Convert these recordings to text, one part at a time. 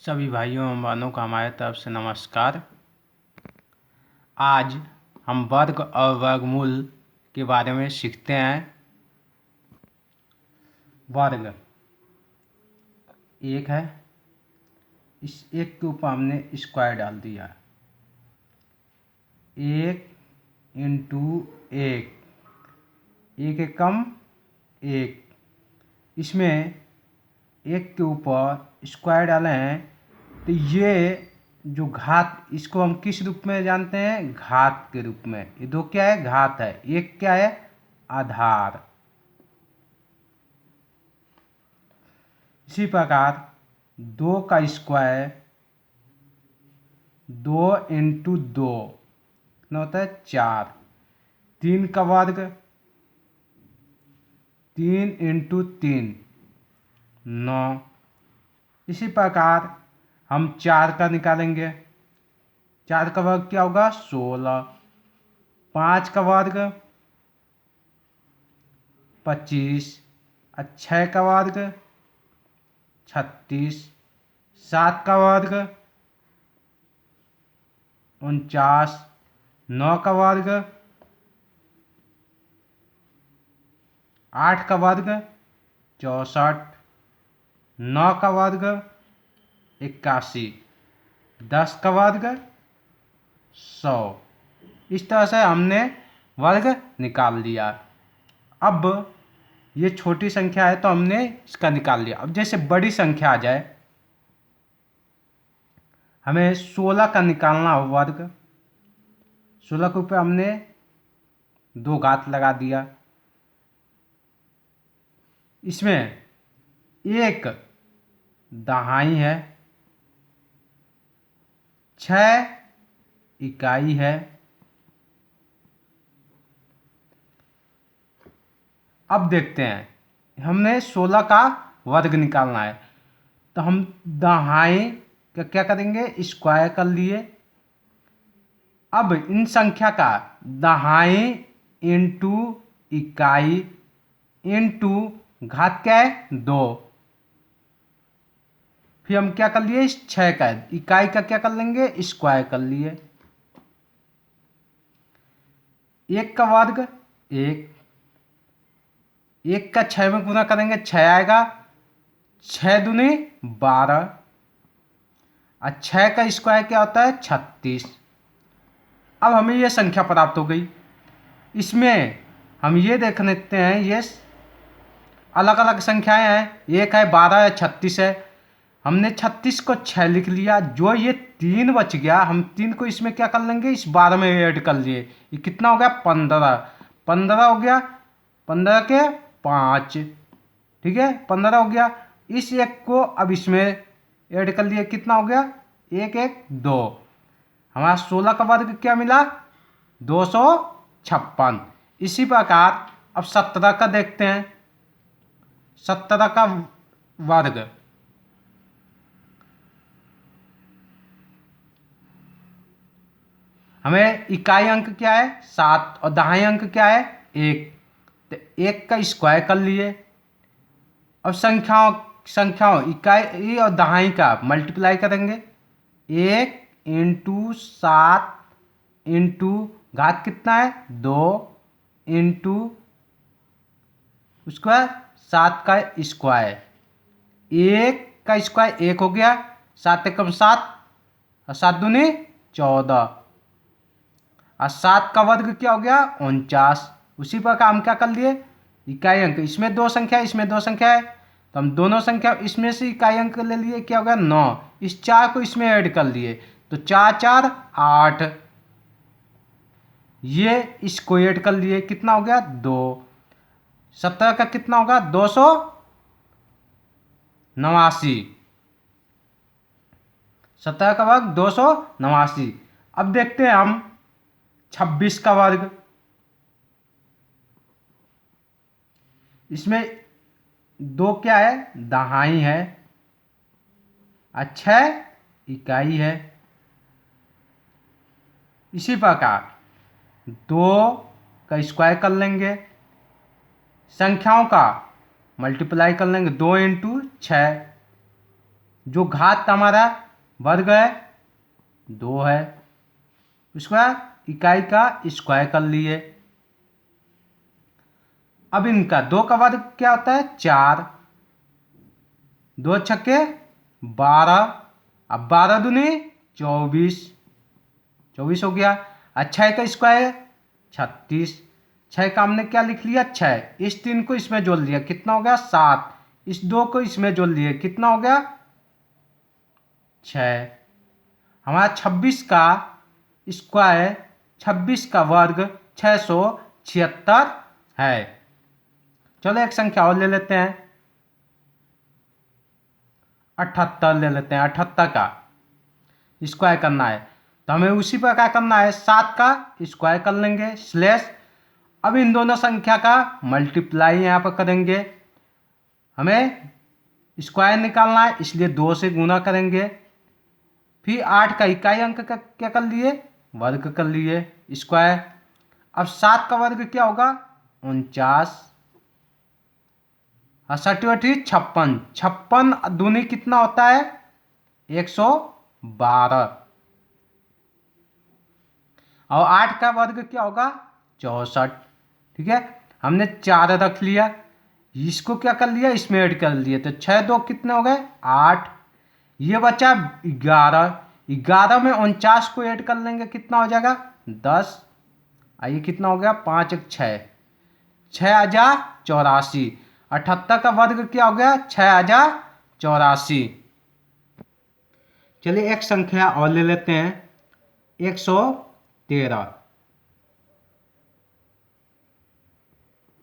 सभी भाइयों एवं बहनों का हमारे तरफ से नमस्कार। आज हम वर्ग और वर्गमूल के बारे में सीखते हैं। वर्ग एक है, इस एक के ऊपर हमने स्क्वायर डाल दिया। एक इंटू एक, एक एकम एक, इसमें एक के ऊपर स्क्वायर डाले हैं तो ये जो घात, इसको हम किस रूप में जानते हैं? घात के रूप में। ये दो क्या है? घात है। एक क्या है? आधार। इसी प्रकार दो का स्क्वायर, दो इंटू दो कितना होता है? चार। तीन का वर्ग, तीन इंटू तीन नौ। इसी प्रकार हम चार का निकालेंगे। चार का वर्ग क्या होगा? 16। पाँच का वर्ग 25। छः का वर्ग 36। सात का वर्ग 49। नौ का वर्ग, आठ का वर्ग 64। नौ का वर्ग 81। 10 का वर्ग 100। इस तरह से हमने वर्ग निकाल लिया। अब ये छोटी संख्या है तो हमने इसका निकाल लिया। अब जैसे बड़ी संख्या आ जाए, हमें 16 का निकालना हो वर्ग। 16 के ऊपर हमने दो घात लगा दिया। इसमें एक दहाई है, 6 इकाई है। अब देखते हैं, हमने 16 का वर्ग निकालना है तो हम दहाई का क्या करेंगे? स्क्वायर कर लिए। अब इन संख्या का दहाई इंटू इकाई इंटू घात क्या है? दो। फिर हम क्या कर लिए? इस 6 का इकाई का क्या कर लेंगे? स्क्वायर कर लिए। एक का वर्ग एक, एक का 6 में गुना करेंगे 6 आएगा। 6 दूनी 12 और 6 का स्क्वायर क्या होता है? 36। अब हमें ये संख्या प्राप्त हो गई। इसमें हम ये देख लेते हैं, ये अलग अलग संख्याएं हैं। एक है 12 है, 36 है। हमने 36 को 6 लिख लिया। जो ये 3 बच गया, हम 3 को इसमें क्या कर लेंगे? इस 12 में ऐड कर लिए। ये कितना हो गया? 15। 15 हो गया, 15 के 5, ठीक है, 15 हो गया। इस एक को अब इसमें ऐड कर लिए। कितना हो गया? एक एक दो। हमारा 16 का वर्ग क्या मिला? 256। इसी प्रकार अब 17 का देखते हैं। 17 का वर्ग, हमें इकाई अंक क्या है? 7 और दहाई अंक क्या है? 1। तो 1 का स्क्वायर कर लिए। अब संख्याओं संख्याओं इकाई और दहाई का मल्टीप्लाई करेंगे। 1 इंटू 7 इंटू घात कितना है? 2 इंटू उसका 7 का स्क्वायर। 1 का स्क्वायर 1 हो गया, 7 एकम 7 और 7 दूनी 14 और 7 का वर्ग क्या हो गया? 49। उसी प्रकार हम क्या कर लिए? इकाई अंक, इसमें दो संख्या इसमें दो संख्या है तो हम दोनों संख्या इसमें से इकाई अंक ले लिए। क्या हो गया? 9। इस 4 को इसमें ऐड कर लिए तो 4 4 8। ये इसको ऐड कर लिए, कितना हो गया? 2। 17 का कितना होगा? 289। 17 का वर्ग 289। अब देखते हैं हम 26 का वर्ग। इसमें दो क्या है? दहाई है और 6 इकाई है। इसी प्रकार 2 का स्क्वायर कर लेंगे, संख्याओं का मल्टीप्लाई कर लेंगे। 2 इंटू 6, जो घात हमारा वर्ग है 2 है, स्क्वायर इकाई का स्क्वायर कर लिए। अब इनका 2 का वर्ग क्या होता है 4, 2 छक्के 12, अब 12 दूनी 24, 24 हो गया। 6 का स्क्वायर 36, 6 का हमने क्या लिख लिया 6, इस 3 को इसमें जोड़ लिया कितना हो गया 7, इस 2 को इसमें जोड़ लिए कितना हो गया 6। हमारा 26 का स्क्वायर 26 का वर्ग 676 है। चलो एक संख्या और ले लेते हैं, 78 ले लेते हैं। 78 का स्क्वायर करना है तो हमें उसी प्रकार करना है, 7 का स्क्वायर कर लेंगे स्लैश। अब इन दोनों संख्या का मल्टीप्लाई यहाँ पर करेंगे, हमें स्क्वायर निकालना है इसलिए 2 से गुना करेंगे। फिर 8 का इकाई अंक का क्या कर लिए वर्ग कर लिए स्क्वायर। अब 7 का वर्ग क्या होगा 49, 68 56, 56 दूनी कितना होता है 112, और 8 का वर्ग क्या होगा 64। ठीक है, हमने 4 रख लिया, इसको क्या कर लिया इसमें ऐड कर लिए, तो 6 2 कितने हो गए 8, ये बचा 11, 11 में 49 को ऐड कर लेंगे कितना हो जाएगा 10, आइए कितना हो गया 5 1 6, 6084। 78 का वर्ग क्या हो गया 6084। चलिए एक संख्या और ले लेते हैं, 113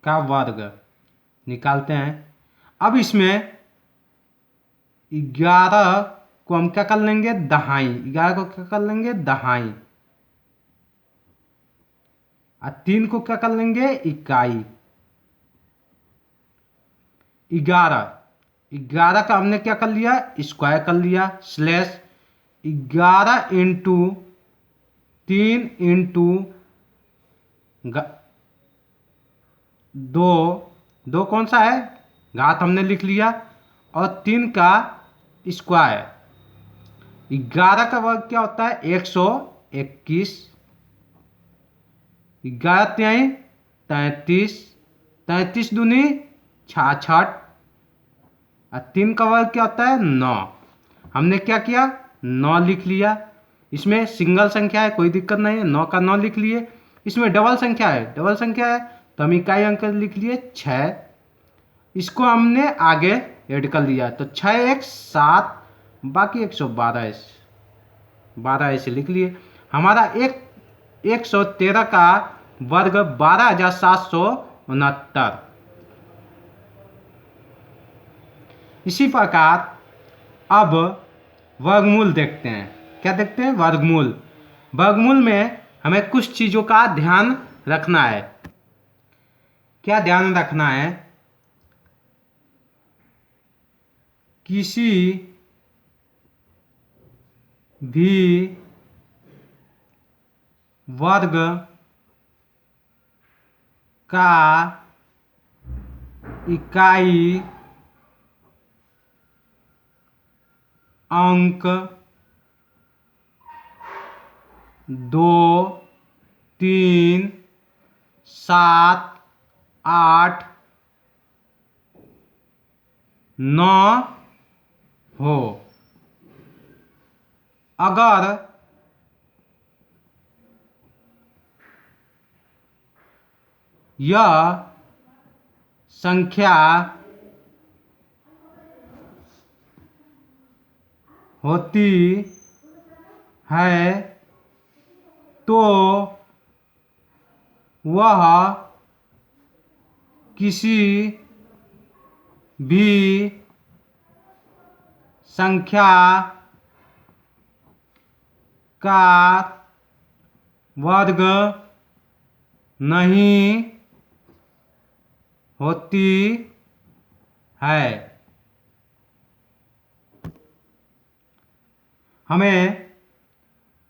का वर्ग निकालते हैं। अब इसमें 11 को हम क्या कर लेंगे दहाई, 11 को क्या कर लेंगे दहाई, और 3 को क्या कर लेंगे इकाई। 11 का हमने क्या कर लिया स्क्वायर कर लिया स्लैश 11 इंटू 3 इंटू 2, 2 कौन सा है घात हमने लिख लिया, और 3 का स्क्वायर। 11 का वर्ग क्या होता है 121, 11 तिहाई 33, 33 दूनी 66, और 3 का वर्ग क्या होता है 9। हमने क्या किया 9 लिख लिया, इसमें सिंगल संख्या है कोई दिक्कत नहीं है, 9 का 9 लिख लिए। इसमें डबल संख्या है तो हम इकाई अंक लिख लिए 6, इसको हमने आगे ऐड कर लिया तो 6 1 7, बाकी 112 12 ऐसे लिख लिए। हमारा 113 का वर्ग 12,769। इसी प्रकार अब वर्गमूल देखते हैं, क्या देखते हैं वर्गमूल। वर्गमूल में हमें कुछ चीज़ों का ध्यान रखना है। क्या ध्यान रखना है, किसी भी वर्ग का इकाई अंक 2 3 7 8 9 हो। अगर यह संख्या होती है तो वह किसी भी संख्या का वर्ग नहीं होती है। हमें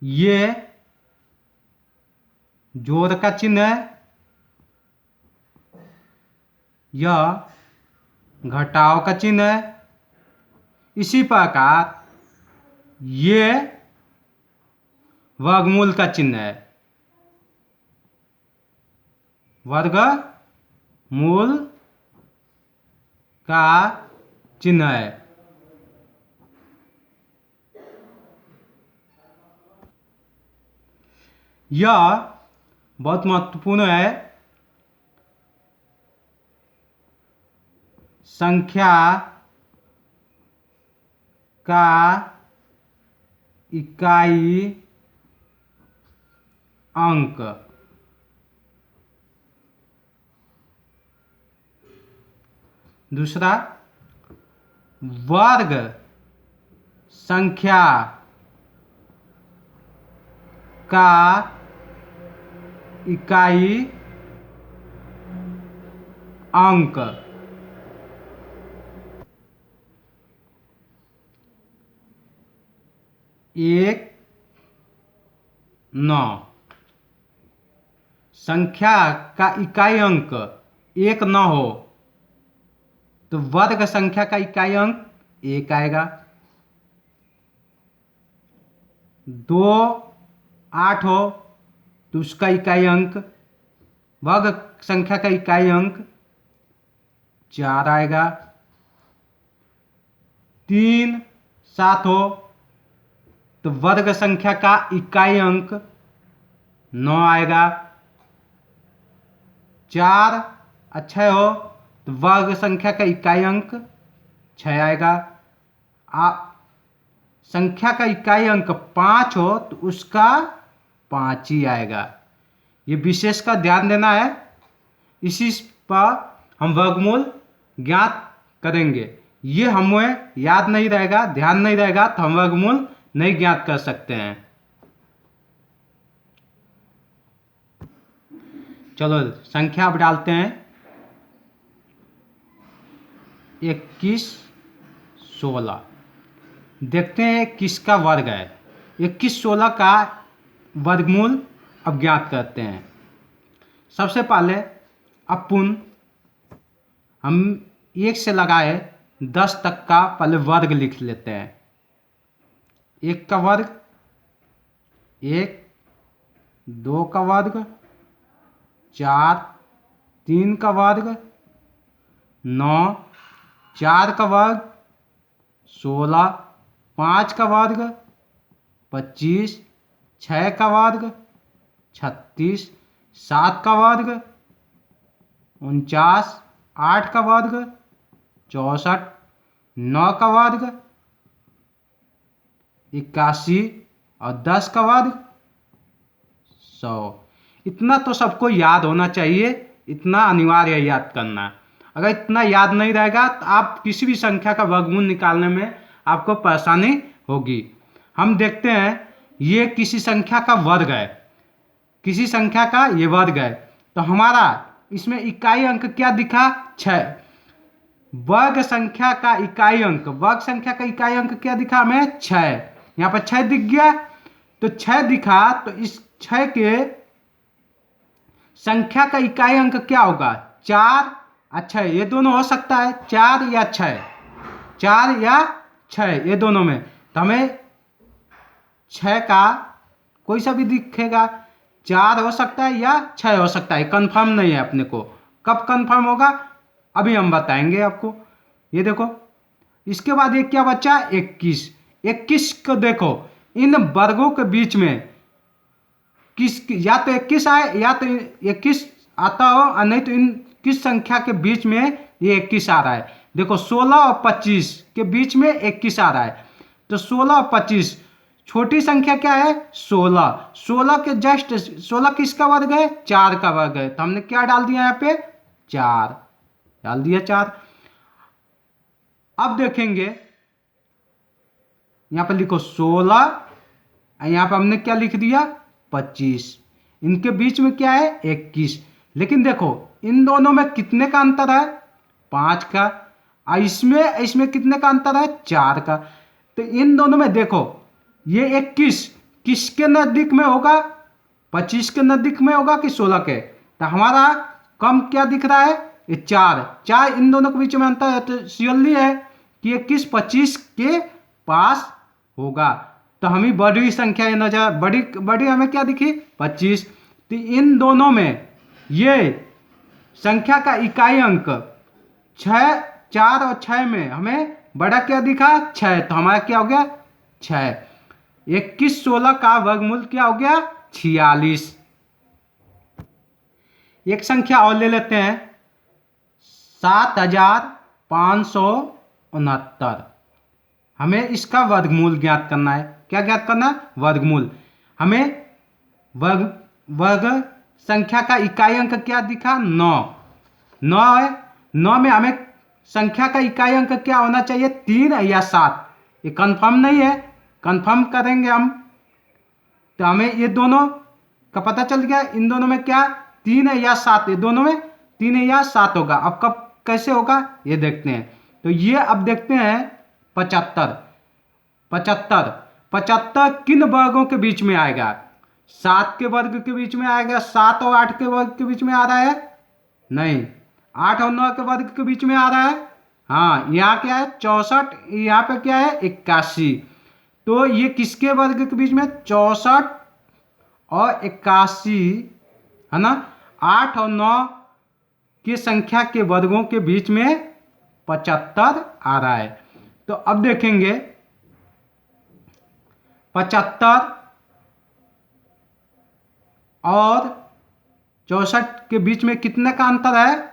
ये जोड़ का चिन्ह है, यह घटाव का चिन्ह है, इसी प्रकार ये वर्गमूल का चिन्ह है, वर्गमूल का चिन्ह है। यह बहुत महत्वपूर्ण है। संख्या का इकाई अंक। दूसरा, वर्ग संख्या का इकाई अंक। एक, 9। संख्या का इकाई अंक एक न हो तो वर्ग संख्या का इकाई अंक 1 आएगा। 2, 8 हो तो उसका इकाई अंक, वर्ग संख्या का इकाई अंक 4 आएगा। 3, 7 हो तो वर्ग संख्या का इकाई अंक 9 आएगा। 4 और 6 हो तो वर्ग संख्या का इकाई अंक 6 आएगा। संख्या का इकाई अंक 5 हो तो उसका 5 ही आएगा। ये विशेष का ध्यान देना है। इसी पर हम वर्गमूल ज्ञात करेंगे। ये हमें याद नहीं रहेगा, ध्यान नहीं रहेगा तो हम वर्गमूल नहीं ज्ञात कर सकते हैं। चलो संख्या अब डालते हैं। 21, 16। देखते हैं किसका वर्ग है। 21, 16 का वर्गमूल अब ज्ञात करते हैं। सबसे पहले अपुन हम 1 से लगाए 10 तक का पहले वर्ग लिख लेते हैं। 1 का वर्ग 1, 2 का वर्ग 4, 3 का वर्ग 9, 4 का वर्ग 16, 5 का वर्ग 25, 6 का वर्ग 36, 7 का वर्ग 49, 8 का वर्ग 64, 9 का वर्ग 81 और 10 का वर्ग 100। इतना तो सबको याद होना चाहिए, इतना अनिवार्य है याद करना। अगर इतना याद नहीं रहेगा तो आप किसी भी संख्या का वर्गमूल निकालने में आपको परेशानी होगी। हम देखते हैं ये किसी संख्या का वर्ग है, किसी संख्या का ये वर्ग है तो हमारा इसमें इकाई अंक क्या दिखा? 6। वर्ग संख्या का इकाई अंक, वर्ग संख्या का इकाई अंक क्या दिखा हमें? 6। यहाँ पर 6 दिख गया तो 6 दिखा तो इस 6 के संख्या का इकाई अंक क्या होगा? 4 और 6, ये दोनों हो सकता है 4 या 6, 4 या 6 ये दोनों में। तो हमें 6 का कोई सा भी दिखेगा, 4 हो सकता है या 6 हो सकता है, कंफर्म नहीं है अपने को। कब कंफर्म होगा अभी हम बताएंगे आपको। ये देखो इसके बाद ये क्या बचा? 21। 21 को देखो इन वर्गों के बीच में किस, या तो 21 आए या तो 21 आता हो और नहीं तो इन किस संख्या के बीच में ये 21 आ रहा है। देखो 16 और 25 के बीच में 21 आ रहा है तो 16 और 25 छोटी संख्या क्या है? 16। 16 के जस्ट 16 किसका वर्ग है? 4 का वर्ग है। तो हमने क्या डाल दिया यहाँ पे? 4 डाल दिया 4। अब देखेंगे यहाँ पर लिखो 16 और यहाँ पर हमने क्या लिख दिया? 25। इनके बीच में क्या है? 21। लेकिन देखो इन दोनों में कितने का अंतर है? 5 का। और इसमें कितने का अंतर है? 4 का। तो इन दोनों में देखो ये 21 किसके नजदीक में होगा? 25 के नजदीक में होगा कि 16 के? तो हमारा कम क्या दिख रहा है? ये 4 इन दोनों के बीच में अंतर है तो सियली है कि ये किस 25 के पास होगा। तो हमें बड़ी संख्या ये नजर बड़ी बड़ी हमें क्या दिखी 25। तो इन दोनों में ये संख्या का इकाई अंक 6, 4 और 6 में हमें बड़ा क्या दिखा 6। तो हमारा क्या हो गया 6। 21 16 का वर्गमूल क्या हो गया 46। एक संख्या और ले लेते हैं 7569। हमें इसका वर्गमूल ज्ञात करना है। क्या ज्ञात करना है वर्गमूल। हमें वर्ग संख्या का इकाई अंक क्या दिखा 9। 9 है 9 में हमें संख्या का इकाई अंक क्या होना चाहिए 3 या 7। ये कंफर्म नहीं है, कंफर्म करेंगे हम। तो हमें ये दोनों का पता चल गया इन दोनों में क्या 3 या 7। ये दोनों में 3 या 7 होगा। अब कब कैसे होगा ये देखते हैं। तो ये अब देखते हैं 75। 75 किन वर्गों के बीच में आएगा 7 के वर्ग के बीच में आएगा। 7 और 8 के वर्ग के बीच में आ रहा है नहीं। 8 और 9 के वर्ग के बीच में आ रहा है हाँ। यहाँ क्या है 64, यहाँ पे क्या है 81। तो ये किसके वर्ग के बीच में 64 और 81 है ना। 8 और 9 की संख्या के वर्गों के बीच में 75 आ रहा है। तो अब देखेंगे 75 और 64 के बीच में कितने का अंतर है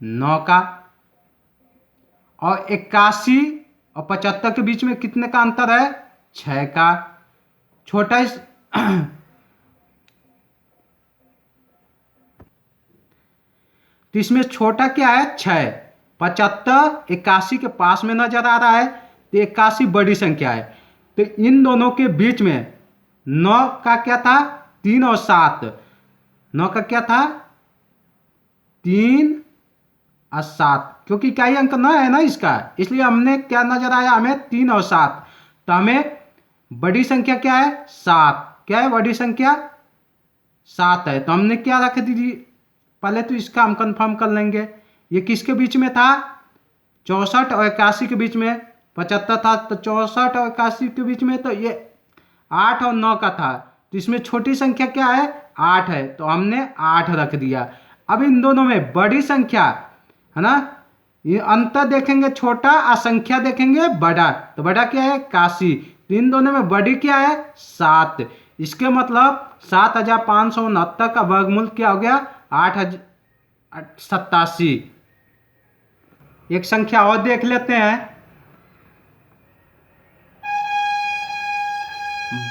9 का। और 81 और 75 के बीच में कितने का अंतर है 6 का। छोटा तो इसमें छोटा क्या है 6। 75 81 के पास में नजर आ रहा है तो 81 बड़ी संख्या है। तो इन दोनों के बीच में 9 का क्या था 3 और 7। 9 का क्या था 3 और 7 क्योंकि इकाई अंक 9 है ना इसका, इसलिए हमने क्या नजर आया हमें 3 और 7। तो हमें बड़ी संख्या क्या है 7। क्या है बड़ी संख्या 7 है। तो हमने क्या रख दी पहले तो इसका हम कंफर्म कर लेंगे। ये किसके बीच में था 64 और 81 के बीच में। 75 था तो 64 और 81 के बीच में। तो ये 8 और 9 का था। तो इसमें छोटी संख्या क्या है 8 है तो हमने 8 रख दिया। अब इन दोनों में बड़ी संख्या है ना, ये अंतर देखेंगे छोटा और संख्या देखेंगे बड़ा। तो बड़ा क्या है 81। तो इन दोनों में बड़ी क्या है 7। इसके मतलब 7569 का वर्गमूल क्या हो गया 887। एक संख्या और देख लेते हैं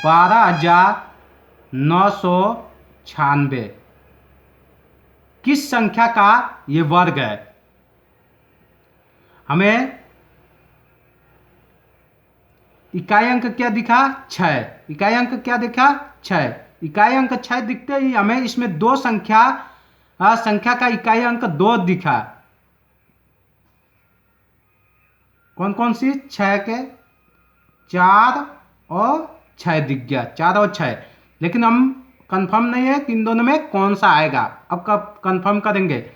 12996। किस संख्या का ये वर्ग है। हमें इकाई अंक क्या दिखा 6। इकाई अंक क्या दिखा 6। इकाई अंक 6 दिखते ही हमें इसमें दो संख्या का इकाई अंक 2 दिखा। कौन कौन सी 6 के 4 और 6 दिख गया 4 और 6। लेकिन हम कंफर्म नहीं है कि इन दोनों में कौन सा आएगा। अब कब कंफर्म करेंगे।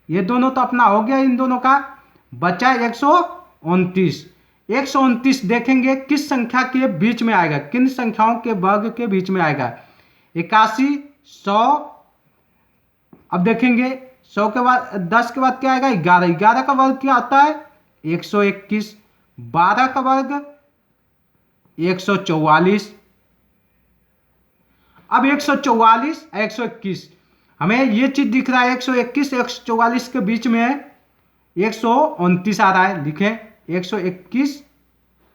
ये दोनों तो अपना हो गया इन दोनों का। बचा 129। 129 देखेंगे किस संख्या के बीच में आएगा, किन संख्याओं के वर्ग के बीच में आएगा। 81 100। अब देखेंगे 100 के बाद 10 के बाद क्या आएगा 11। 11 का वर्ग क्या आता है 121। 12 का वर्ग 144। अब 144 121 हमें ये चीज दिख रहा है 121 144 के बीच में 129 आ रहा है। लिखें 121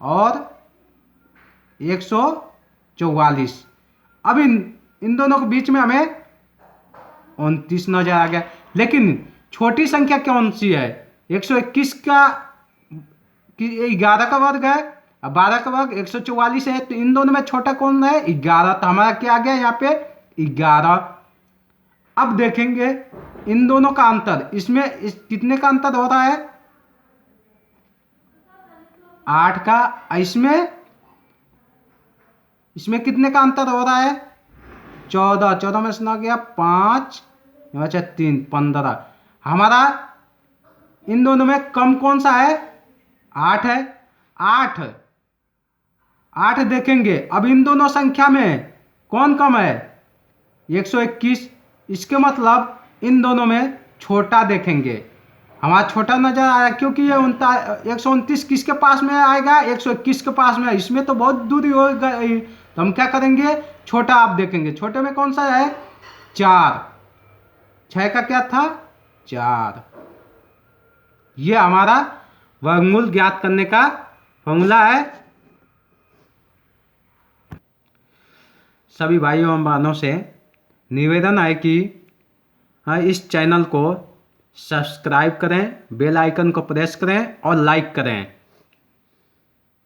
और 144। अब इन दोनों के बीच में हमें 29 नजर आ गया। लेकिन छोटी संख्या कौन सी है 121 का 11 का वर्ग है और 12 का वर्ग 144 है। तो इन दोनों में छोटा कौन है 11। तो हमारा क्या आ गया यहाँ पे 11। अब देखेंगे इन दोनों का अंतर। इसमें कितने का अंतर हो रहा है 8 का। इसमें कितने का अंतर हो रहा है 14। 14 में से ना गया 5 बचा 3 15। हमारा इन दोनों में कम कौन सा है 8 है। 8, 8 देखेंगे। अब इन दोनों संख्या में कौन कम है? 121। इसके मतलब इन दोनों में छोटा देखेंगे। हमारा छोटा नजर आया क्योंकि ये 129 किसके पास में आएगा? 121 के पास में। इसमें तो बहुत दूरी हो गई, तो हम क्या करेंगे? छोटा आप देखेंगे। छोटे में कौन सा है? 4। 6 का क्या था? 4। ये हमारा वर्गमूल ज्ञात करने का फॉर्मूला है। सभी भाइयों एवं बहनों से निवेदन है कि इस चैनल को सब्सक्राइब करें, बेल आइकन को प्रेस करें और लाइक करें।